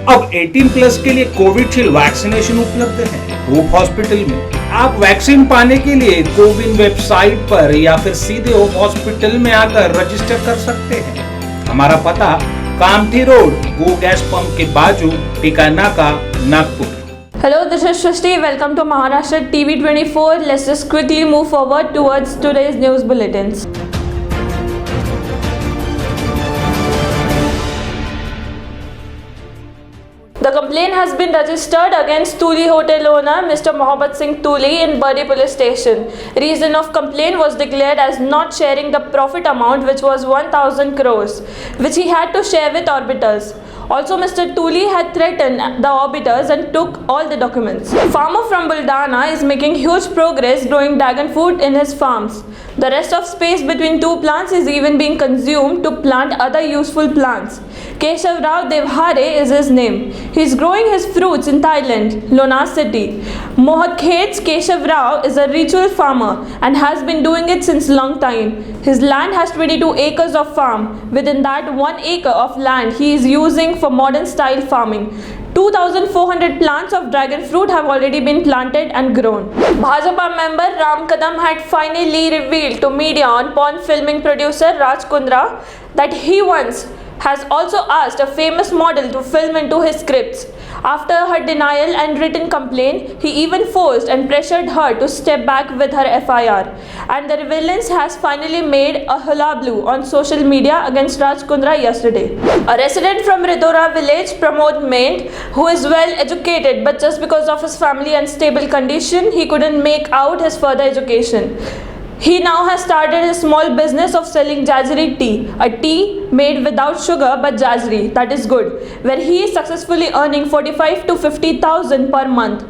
अब 18 प्लस के लिए कोविशील्ड वैक्सीनेशन उपलब्ध है होप हॉस्पिटल में। आप वैक्सीन पाने के लिए कोविन वेबसाइट पर या फिर सीधे होप हॉस्पिटल में आकर रजिस्टर कर सकते हैं। हमारा पता कामठी रोड, गो गैस पंप के बाजू, टीका नाका, Nagpur. Hello, this is Shrishti. Welcome to Maharashtra TV24. Let's just quickly move forward towards today's news bulletins. The complaint has been registered against Tuli Hotel owner Mr. Mohammed Singh Tuli in Bari Police Station. Reason of complaint was declared as not sharing the profit amount, which was 1,000 crores, which he had to share with orbiters. Also, Mr. Tuli had threatened the orbiters and took all the documents. Farmer from Buldana is making huge progress growing dragon fruit in his farms. The rest of space between two plants is even being consumed to plant other useful plants. Keshav Rao Devhare is his name. He is growing his fruits in Thailand, Lonar city. Mohat Khet's Keshav Rao is a ritual farmer and has been doing it since long time. His land has 22 acres of farm. Within that 1 acre of land he is using for modern style farming. 2,400 plants of dragon fruit have already been planted and grown. Bhajapa member Ram Kadam had finally revealed to media on porn filming producer Raj Kundra that he once has also asked a famous model to film into his scripts. After her denial and written complaint, he even forced and pressured her to step back with her FIR. And the violence has finally made a hullabaloo on social media against Raj Kundra yesterday. A resident from Ridora village, Pramod Maint, who is well educated but just because of his family unstable condition, he couldn't make out his further education. He now has started a small business of selling jaggery tea, a tea made without sugar but jaggery, that is good, where he is successfully earning 45 to 50,000 per month.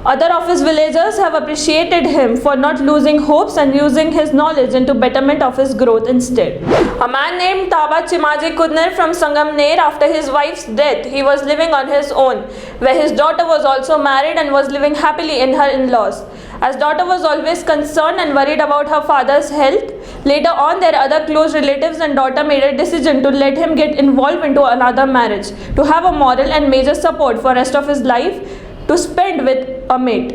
Other of his villagers have appreciated him for not losing hopes and using his knowledge into betterment of his growth instead. A man named Taba Chimaji Kudner from Sangamner, after his wife's death, he was living on his own, where his daughter was also married and was living happily in her in-laws. As daughter was always concerned and worried about her father's health, later on their other close relatives and daughter made a decision to let him get involved into another marriage, to have a moral and major support for rest of his life to spend with a mate.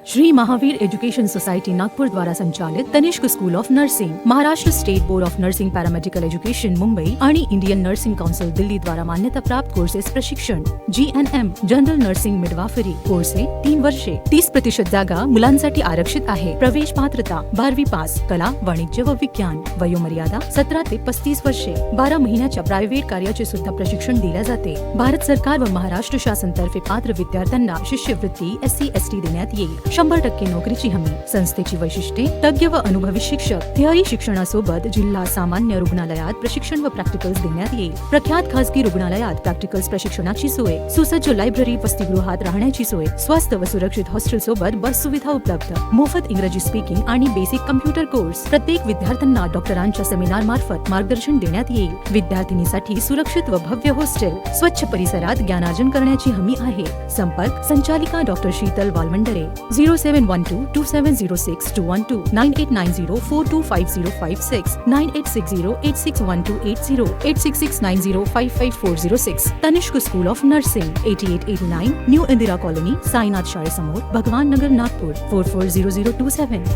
Shri Mahavir education society Nagpur द्वारा संचालित Tanishq school of nursing, Maharashtra state board of nursing paramedical education Mumbai आणि Indian nursing council Delhi द्वारा मान्यता प्राप्त courses प्रशिक्षण GNM general nursing मिडवाफरी course 3 वर्षे, 30% जागा मुलांसाठी आरक्षित आहे. प्रवेश पात्रता 12वी पास, कला, वाणिज्य व विज्ञान. वयोमर्यादा 17 ते 35 वर्षे. 12 महिन्याच्या प्रायव्हेट कार्याचे सुद्धा प्रशिक्षण दिले जाते. भारत सरकार व महाराष्ट्र शासन तर्फे पात्र विद्यार्थ्यांना शिष्यवृत्ती SC ST देण्यात येईल. 100% नोकरीची हमी. संस्थेची वैशिष्ट्ये: तज्ञ व अनुभवी शिक्षक, थिअरी शिक्षणासोबत जिल्हा सामान्य रुग्णालयात प्रशिक्षण व प्रॅक्टिकल्स देण्यात येईल. प्रख्यात खासगी रुग्णालयात प्रॅक्टिकल्स प्रशिक्षणाची सोय, सुसज्ज लायब्ररी, वसतिगृहात राहण्याची सोय, स्वस्त व सुरक्षित हॉस्टेल सोबत बस सुविधा उपलब्ध. मोफत इंग्रजी स्पीकिंग आणि बेसिक कम्प्युटर कोर्स. प्रत्येक विद्यार्थ्यांना डॉक्टरांच्या सेमिनार मार्फत मार्गदर्शन देण्यात येईल. विद्यार्थिनीसाठी सुरक्षित व भव्य हॉस्टेल, स्वच्छ परिसरात ज्ञानार्जन करण्याची हमी आहे. संपर्क: संचालिका doctor Shital Walwandre, 07122706-212, 9890425056, 9860861280, 8669055406. Tanishq school of nursing, 8889 new Indira colony, Sainath शाळेसमोर, भगवान नगर, नागपूर, 440027.